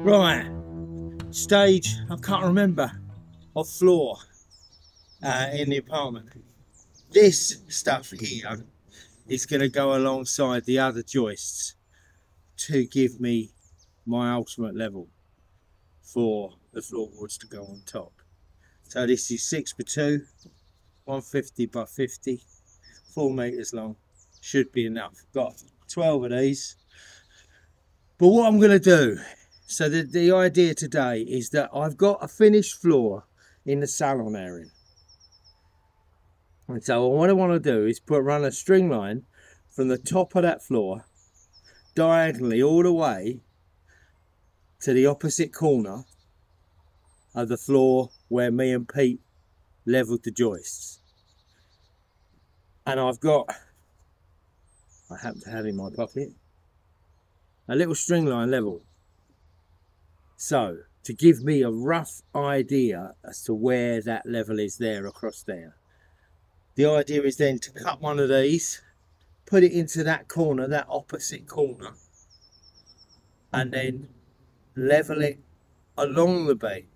Right, stage, I can't remember, of floor in the apartment. This stuff here is going to go alongside the other joists to give me my ultimate level for the floorboards to go on top. So this is 6x2, 150 by 50, 4 meters long, should be enough. Got 12 of these. But what I'm going to do, so the idea today is that I've got a finished floor in the salon area. And so what I want to do is run a string line from the top of that floor diagonally all the way to the opposite corner of the floor where me and Pete leveled the joists. And I've got, I happen to have in my pocket, a little string line level. So, to give me a rough idea as to where that level is there across there. The idea is then to cut one of these, put it into that corner, that opposite corner, and then level it along the beam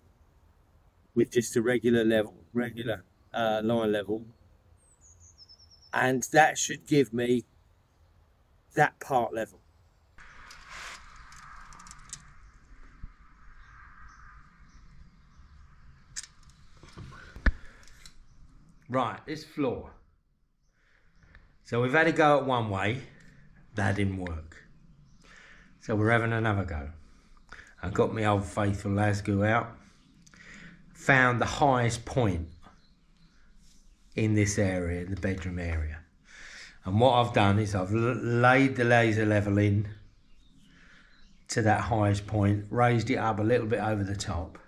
with just a regular line level. And that should give me that part level. Right, this floor. So we've had a go at one way, that didn't work. So we're having another go. I got my old faithful Lasgo out, found the highest point in this area, in the bedroom area. And what I've done is I've laid the laser level in to that highest point, raised it up a little bit over the top,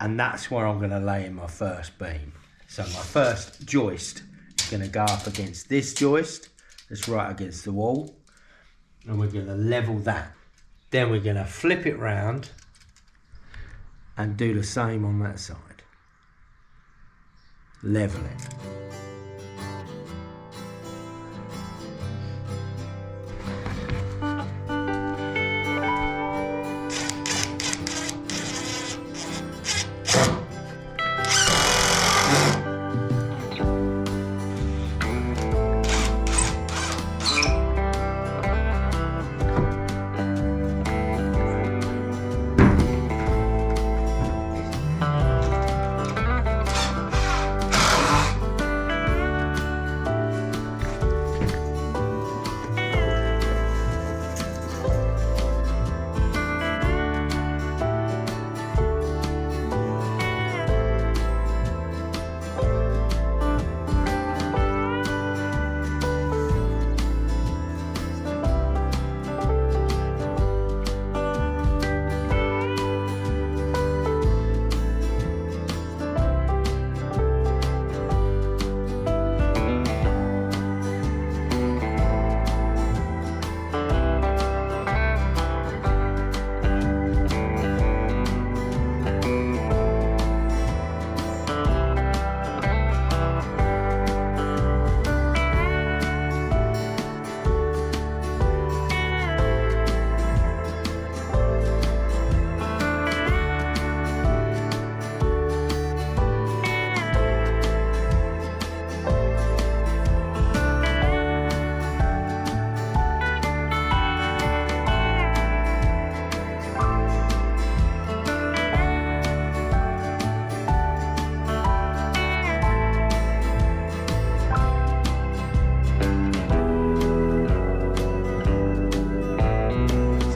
and that's where I'm going to lay in my first beam. So my first joist is going to go up against this joist that's right against the wall, and we're going to level that. Then we're going to flip it round and do the same on that side. Level it.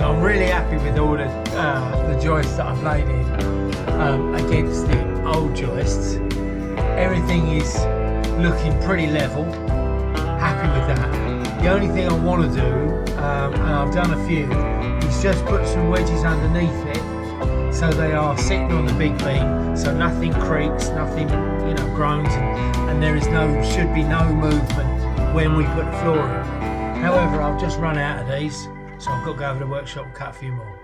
I'm really happy with all the joists that I've laid in against the old joists. Everything is looking pretty level. Happy with that. The only thing I want to do, and I've done a few, is just put some wedges underneath it so they are sitting on the big beam, so nothing creaks, nothing groans, and there is should be no movement when we put the floor in. However, I've just run out of these, so I've got to go over to the workshop and cut a few more.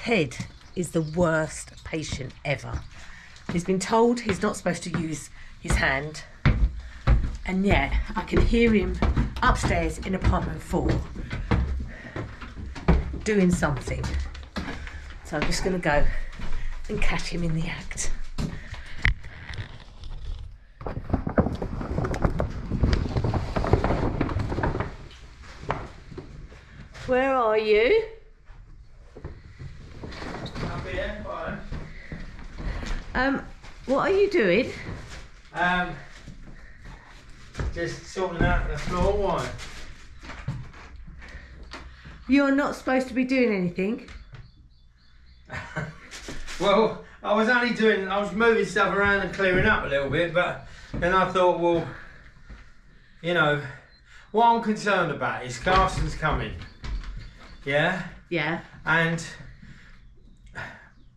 Ted is the worst patient ever. He's been told he's not supposed to use his hand, and yet I can hear him upstairs in apartment 4 doing something. So I'm just going to go and catch him in the act. Where are you? Up here, fine. What are you doing? Just sorting out the floor. Why? You're not supposed to be doing anything. Well, I was moving stuff around and clearing up a little bit, but then I thought, well, you know, what I'm concerned about is Carson's coming. Yeah? Yeah. And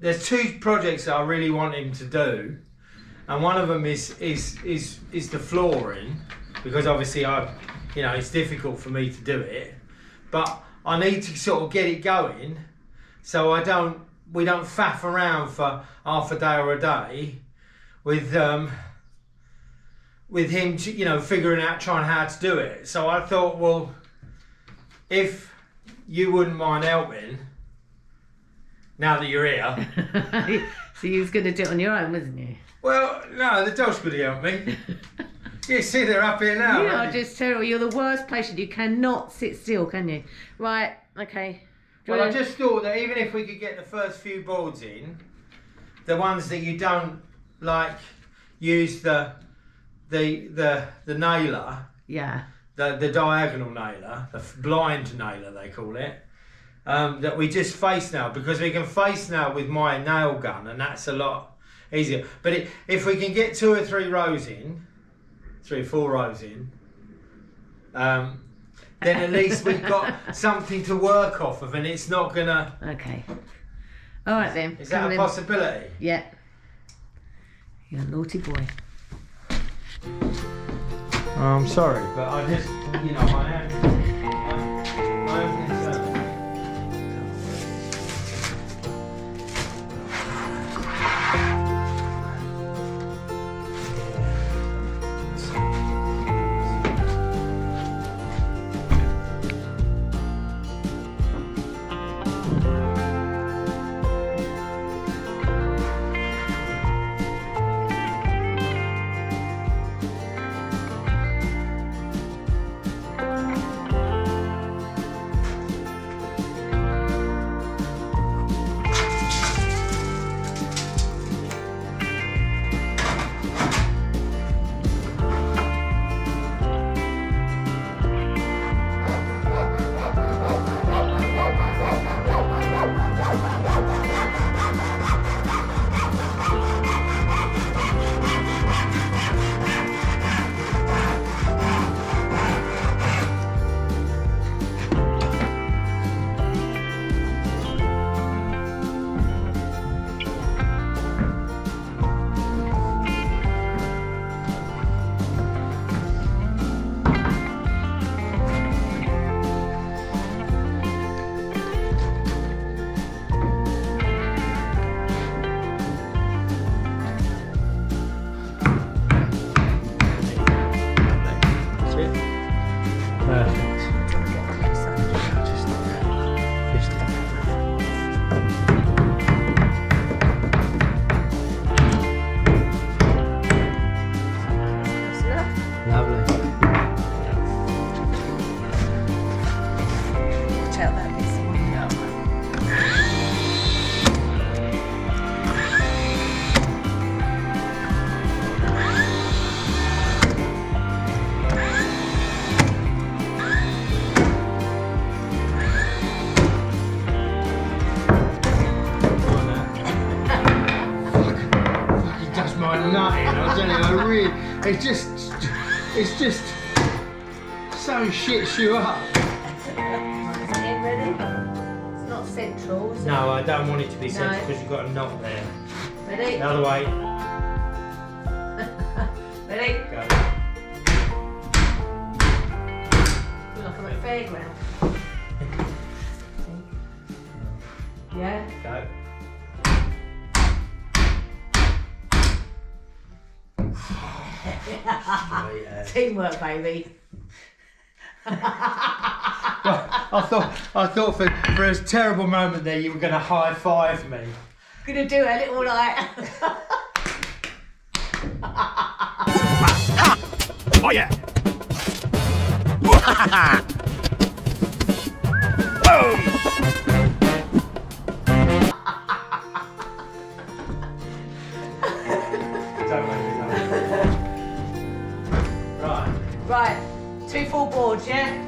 there's 2 projects that I really want him to do, and one of them is the flooring, because obviously it's difficult for me to do it, but I need to sort of get it going, so we don't faff around for half a day or a day with him, figuring out trying how to do it. So I thought, well, if you wouldn't mind helping, now that you're here. So you was going to do it on your own, wasn't you? Well, no, the dog's going to help me. You see, they're up here now. You are just terrible. You're the worst patient. You cannot sit still, can you? Right, okay. Well, I just thought that even if we could get the first few boards in, the ones that you don't like use the nailer. Yeah. The diagonal nailer, the blind nailer they call it, that we just face nail, because we can face nail with my nail gun, and that's a lot easier. But if we can get 2 or 3 rows in, 3 or 4 rows in, then at least we've got something to work off of, and it's not gonna. Okay. All right then. Is that a possibility? Yeah. You're a naughty boy. I'm sorry, but I just, I am concerned. It's just so shits you up. Is it ready? It's not central, is it? No, I don't want it to be central because you've got a knot there. Ready? The other way. Ready? Go. I feel like I'm at a fairground. Yeah? Go. Teamwork, baby. I thought for a terrible moment there you were going to high five me. Gonna do a little like. Oh yeah! Right. Right, 2 full boards, yeah?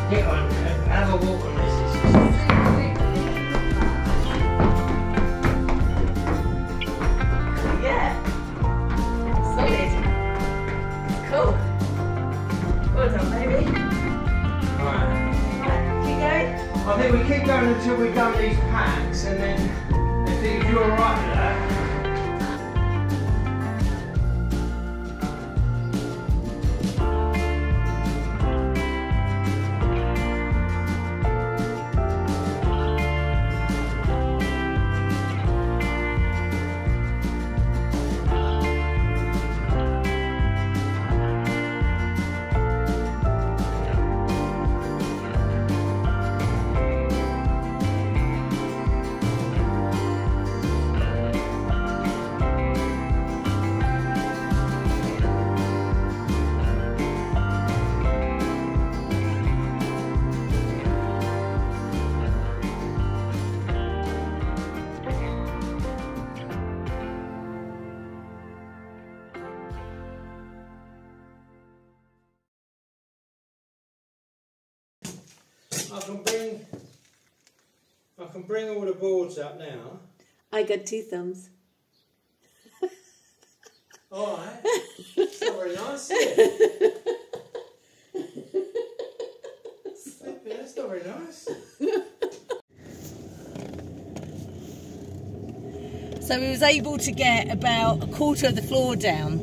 Get on, have a walk on this. Yeah. Solid. Cool. Well done, baby. Right. Right, keep going. I think we keep going until we've done these packs, and then if you're alright with that. I can bring all the boards up now. I got 2 thumbs. Alright. It's not very nice, is it? That's not very nice. So we was able to get about 1/4 of the floor down,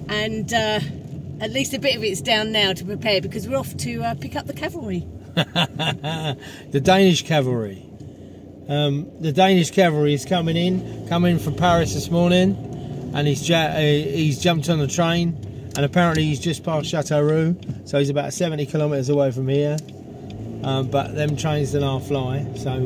and at least a bit of it's down now to prepare, because we're off to pick up the cavalry. The Danish cavalry. The Danish cavalry is coming in from Paris this morning, and he's jumped on the train, and apparently he's just past Chateau, so he's about 70 kilometres away from here. But them trains don't half fly, so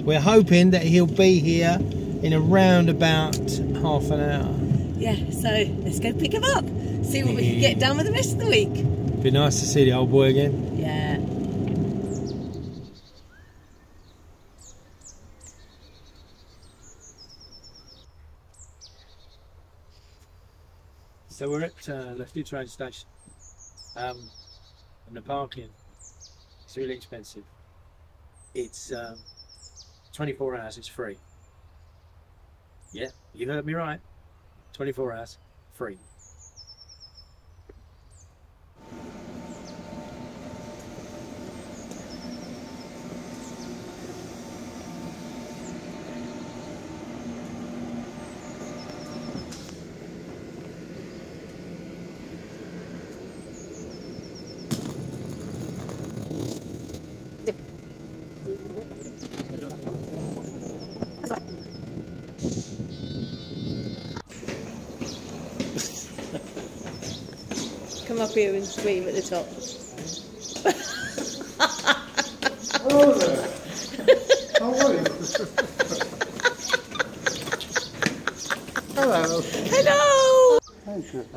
we're hoping that he'll be here in around about half an hour. Yeah, so let's go pick him up, see what we can get done with the rest of the week. Be nice to see the old boy again. Yeah. So we're at Lefty train station, and the parking, it's really expensive. It's 24 hours, it's free. Yeah, you heard me right. 24 hours, free. Come up here and scream at the top. Hello there. How are you? Hello. Hello! Hey, good.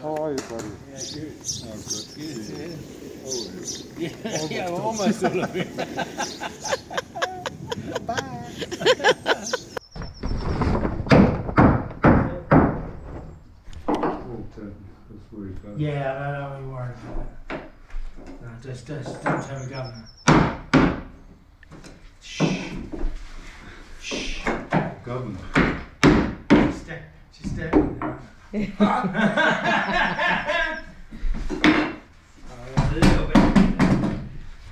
How are you, buddy? Yeah, good. Yeah, almost all of it. Yeah, I don't be worried about that. No, just don't tell the governor. Shh. Governor. Just stay there. Oh, a little bit.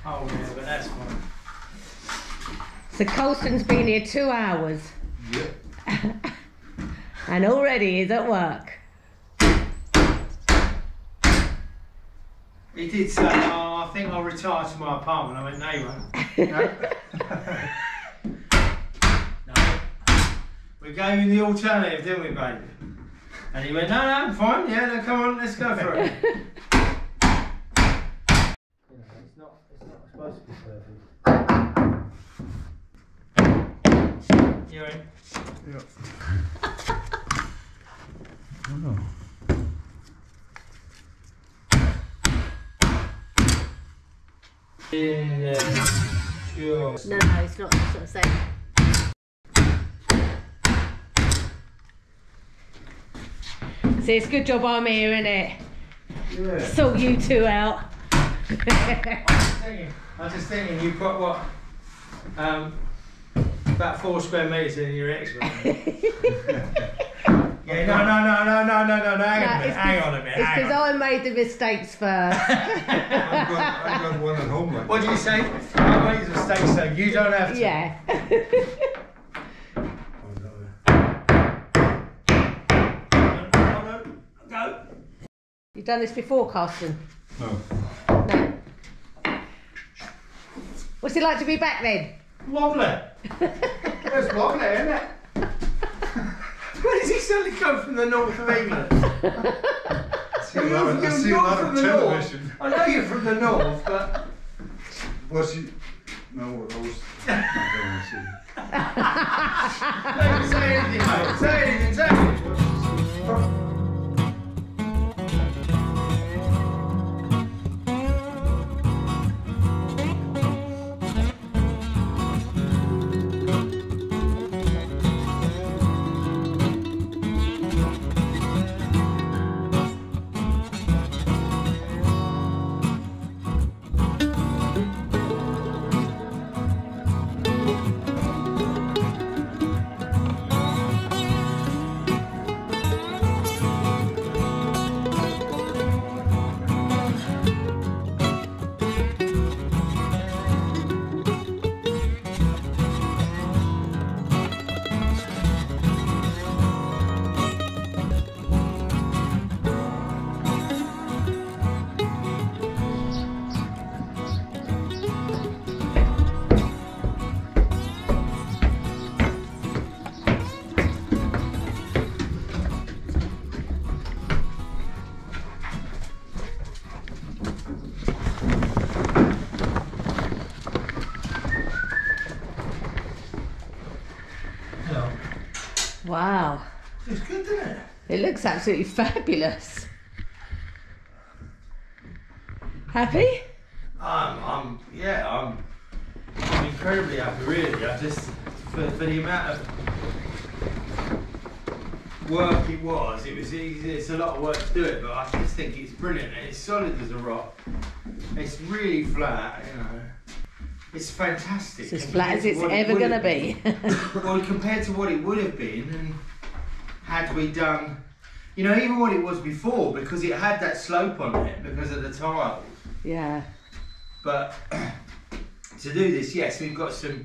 Oh, yeah, but that's fine. So Colston's been here 2 hours. Yep. And already he's at work. He did say, oh, I think I'll retire to my apartment. I went, no, you won't. No. We gave him the alternative, didn't we, babe? And he went, no, I'm fine. Yeah, no, come on, let's go for it. It's not supposed to be perfect. You're in? Yep. Yeah, sure. No, it's not sort of saying. See, it's a good job I'm here, isn't it? Yeah. Sort you two out. I was just thinking, you've got what? About 4 square metres in your extra. Yeah, no, hang on a minute. It's because I made the mistakes first. I got one at home. Like What do you say? I make the mistake so you don't have to. Yeah. Go. You've done this before, Carsten? No. No. What's it like to be back then? Lovely. It's lovely, isn't it? Where does he suddenly come from the north of England? I see a lot of television. I know you're from the north, but... Was you? No, I was. I don't see. Don't say anything, mate. Say anything. Wow. It's good, isn't it? It looks absolutely fabulous. Happy? I'm incredibly happy, really. I just, for the amount of work it's a lot of work to do it, but I just think it's brilliant. It's solid as a rock. It's really flat, you know. It's fantastic. It's as flat as it's ever going to be. Well, compared to what it would have been, and had we done, you know, even what it was before, because it had that slope on it because of the tiles. Yeah. But to do this, yes, we've got some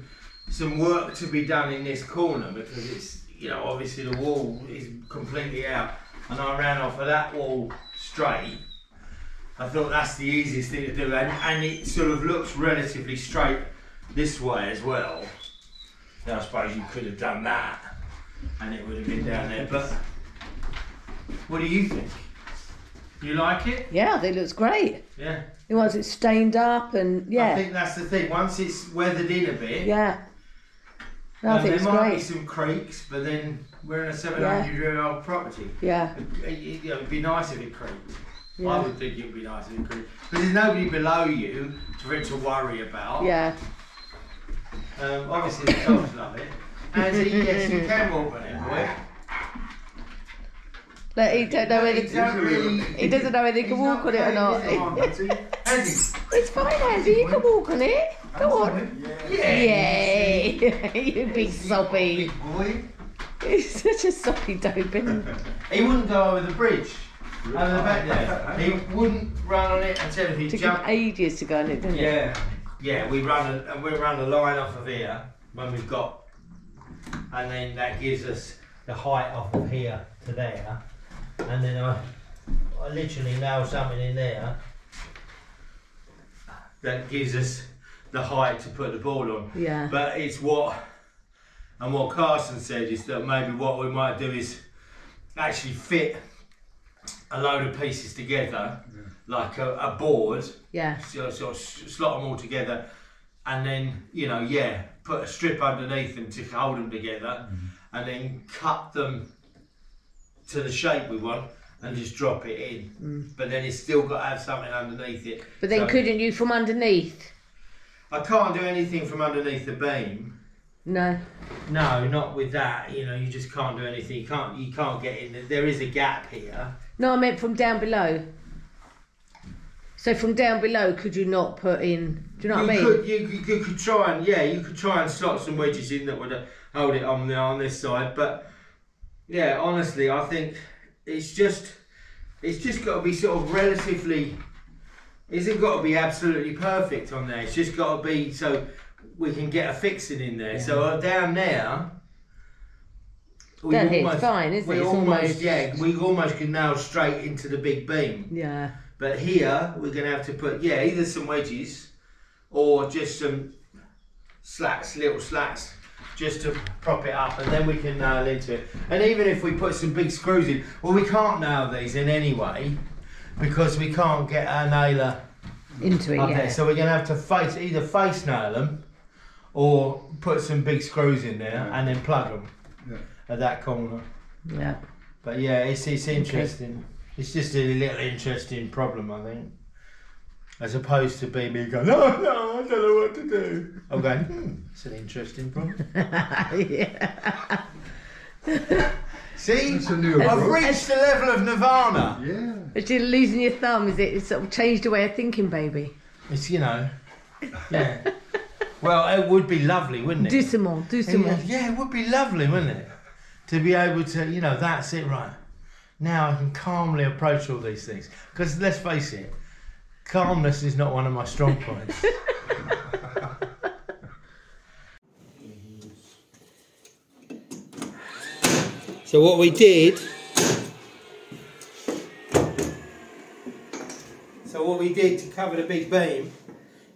work to be done in this corner because it's, you know, obviously the wall is completely out, and I ran off of that wall straight. I thought that's the easiest thing to do, and it sort of looks relatively straight this way as well. Now I suppose you could have done that and it would have been down there, but what do you think? You like it? Yeah, I think it looks great. Yeah. Once it's stained up and yeah. I think that's the thing, once it's weathered in a bit, yeah. I think there it's might be great. some creaks, but then we're in a 700-year-old property. Yeah. It'd be nice if it creaked. Yeah. I would think it would be nice if it creaked. Because there's nobody below you for it to worry about. Yeah. Obviously the dogs love it. And yes, you can walk on it, boy. Like, he don't know whether He don't really- he doesn't know whether he can walk on it or not. Andy. It's fine, Andy. You can walk on it. Go on. Yay! You big soppy. Big boy. He's such a soppy dope, isn't he? He wouldn't go over the bridge. Over the back there. He wouldn't run on it until he It took jumped. him ages to go on it, didn't it? Yeah. We run a line off of here when we've got, and then that gives us the height off of here to there, and then I literally nail something in there that gives us the height to put the board on. Yeah. But it's what Carson said is that maybe what we might do is actually fit a load of pieces together, like a board, Yeah. sort of slot them all together, and then put a strip underneath them to hold them together, and then cut them to the shape we want and just drop it in. But then it's still got to have something underneath it. But then So couldn't you from underneath? I can't do anything from underneath the beam. No. No, not with that. You just can't do anything. You can't get in. There is a gap here. No, I meant from down below. So from down below, could you not put in? Do you know what I mean? You could try and you could try and slot some wedges in that would hold it on this side. But yeah, honestly, I think it's just got to be sort of relatively. It hasn't got to be absolutely perfect on there. It's just got to be so we can get a fixing in there. Yeah. So down there. Down here it's fine, isn't it? It's almost- we almost can nail straight into the big beam. Yeah. But here we're going to have to put either some wedges or just some little slats, just to prop it up, and then we can nail into it. And even if we put some big screws in, well, we can't nail these in anyway because we can't get our nailer Into it, up yeah. there. So we're going to have to either face nail them or put some big screws in there and then plug them at that corner. Yeah. But yeah, it's interesting. It's just a little interesting problem, I think. As opposed to me going, no, I don't know what to do. I'm going, it's an interesting problem. Yeah. See, That's a new I've approach. reached the level of nirvana. Yeah. But you're losing your thumb, is it? It's sort of changed your way of thinking, baby. It's, yeah. Well, it would be lovely, wouldn't it? Do some more. Do some more. Yeah, it would be lovely, wouldn't it? To be able to, that's it, right. Now I can calmly approach all these things. Because let's face it, calmness is not one of my strong points. So what we did to cover the big beam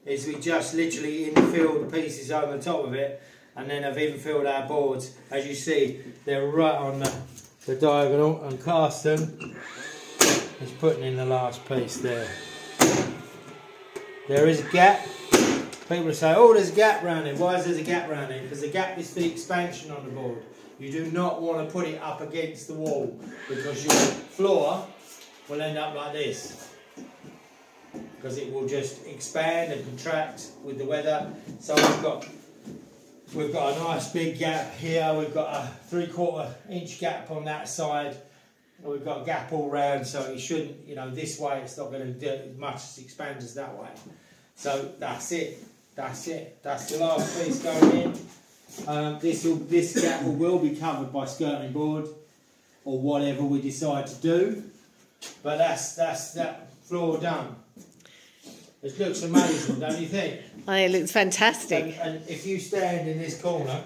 is we just literally infilled the pieces over the top of it, and then I've infilled our boards. As you see, they're right on the diagonal, and Carsten is putting in the last piece there. There is a gap. People say, oh, there's a gap around it. Why is there a gap around it? Because the gap is the expansion on the board. You do not want to put it up against the wall because your floor will end up like this. Because it will just expand and contract with the weather. So we've got a nice big gap here. We've got a 3/4 inch gap on that side. And we've got a gap all round, so it shouldn't, this way it's not going to do as much as it expands as that way. So that's it. That's it. That's the last piece going in. This gap will be covered by skirting board or whatever we decide to do. But that's that floor done. It looks amazing, don't you think? Oh, it looks fantastic. And if you stand in this corner,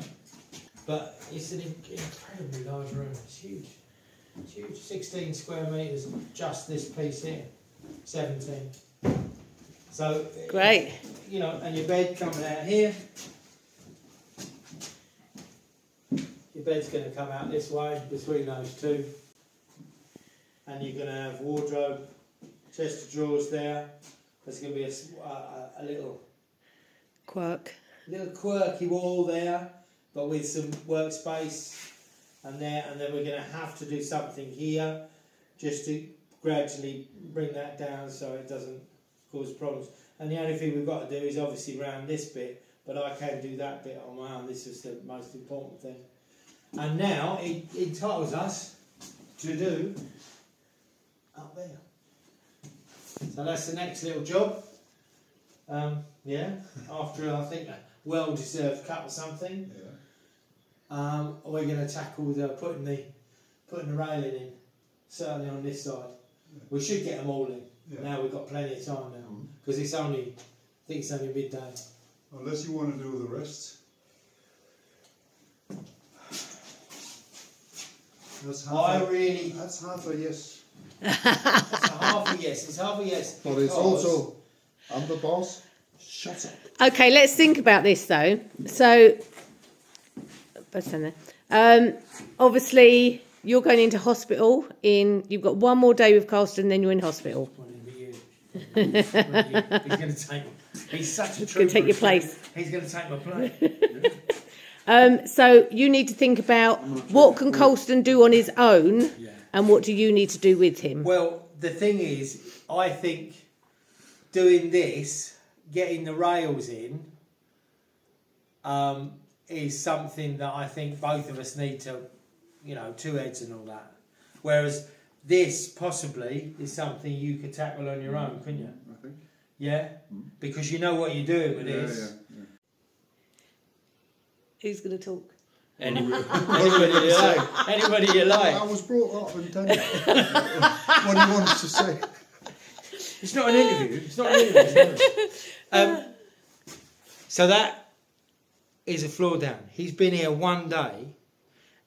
but it's an incredibly large room. It's huge. It's huge. 16 square metres, just this piece here. 17. So Great. And your bed coming out here. Your bed's going to come out this way between those two, and you're going to have wardrobe, chest of drawers there. There's going to be a little Quirk. quirky wall there, but with some workspace and there, and then we're going to have to do something here just to gradually bring that down so it doesn't cause problems. And the only thing we've got to do is obviously round this bit, but I can do that bit on my own. This is the most important thing. And now it tells us to do up there. So that's the next little job. Yeah, after I think a well-deserved cut or something. Yeah. We're going to tackle the putting the railing in, certainly on this side. Yeah. We should get them all in. Yeah. Now we've got plenty of time now because it's only, I think it's only midday. Unless you want to do the rest. That's half a yes. It's half a yes. It's half a yes. But it's also, I'm the boss. Shut up. Okay, let's think about this though. So, obviously, you're going into hospital you've got one more day with Colston, then you're in hospital. He's going to take. He's such a He's going to take your place. He's going to take my place. So you need to think about what can Colston do on his own, and what do you need to do with him. Well, the thing is, I think doing this, getting the rails in, is something that I think both of us need to, two heads and all that. Whereas this possibly is something you could tackle on your own, couldn't you? I think. Yeah? Because you know what you're doing with this. Yeah. Who's going to talk? Anybody you like. Anybody you like. I was brought up and done it. What he wants to say. It's not an interview. It's not an interview. So that is a floor down. He's been here one day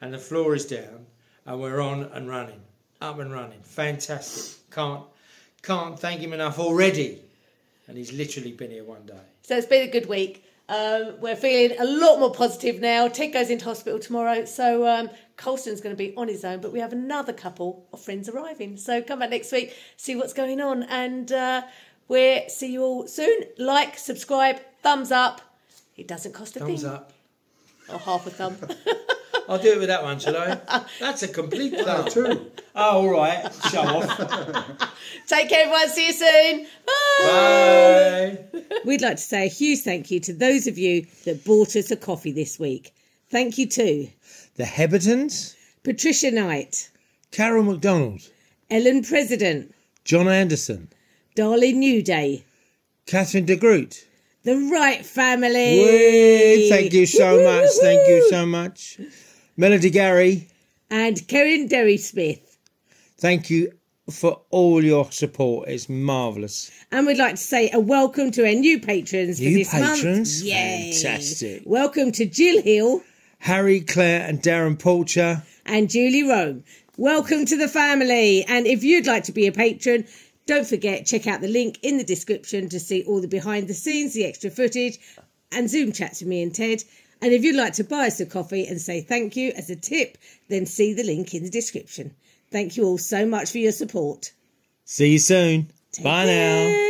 and the floor is down and we're on and running. Up and running. Fantastic. Can't thank him enough already. And he's literally been here one day. So it's been a good week. We're feeling a lot more positive now. Ted goes into hospital tomorrow, so Colston's going to be on his own, but we have another couple of friends arriving. So come back next week, see what's going on, and we'll see you all soon. Like, subscribe, thumbs up. It doesn't cost a thing. Thumbs up. Or half a thumb. I'll do it with that one, shall I? That's a complete thumb. Too. Oh, all right. Show off. Take care, everyone. See you soon. Bye. We'd like to say a huge thank you to those of you that bought us a coffee this week. Thank you to The Hebertons, Patricia Knight, Carol MacDonald, Ellen President, John Anderson, Darlene Newday, Catherine de Groot. the Wright family. Whee! Thank you so much. Thank you so much. Melody Gary. And Karen Derry Smith. Thank you for all your support. It's marvellous. And we'd like to say a welcome to our new patrons for this month. Yay. Fantastic. Welcome to Jill Hill, Harry, Claire and Darren Porcher. and Julie Rome. Welcome to the family. And if you'd like to be a patron, don't forget, check out the link in the description to see all the behind the scenes, the extra footage, and Zoom chats with me and Ted. And if you'd like to buy us a coffee and say thank you as a tip, then see the link in the description. Thank you all so much for your support. See you soon. Take Bye care. now.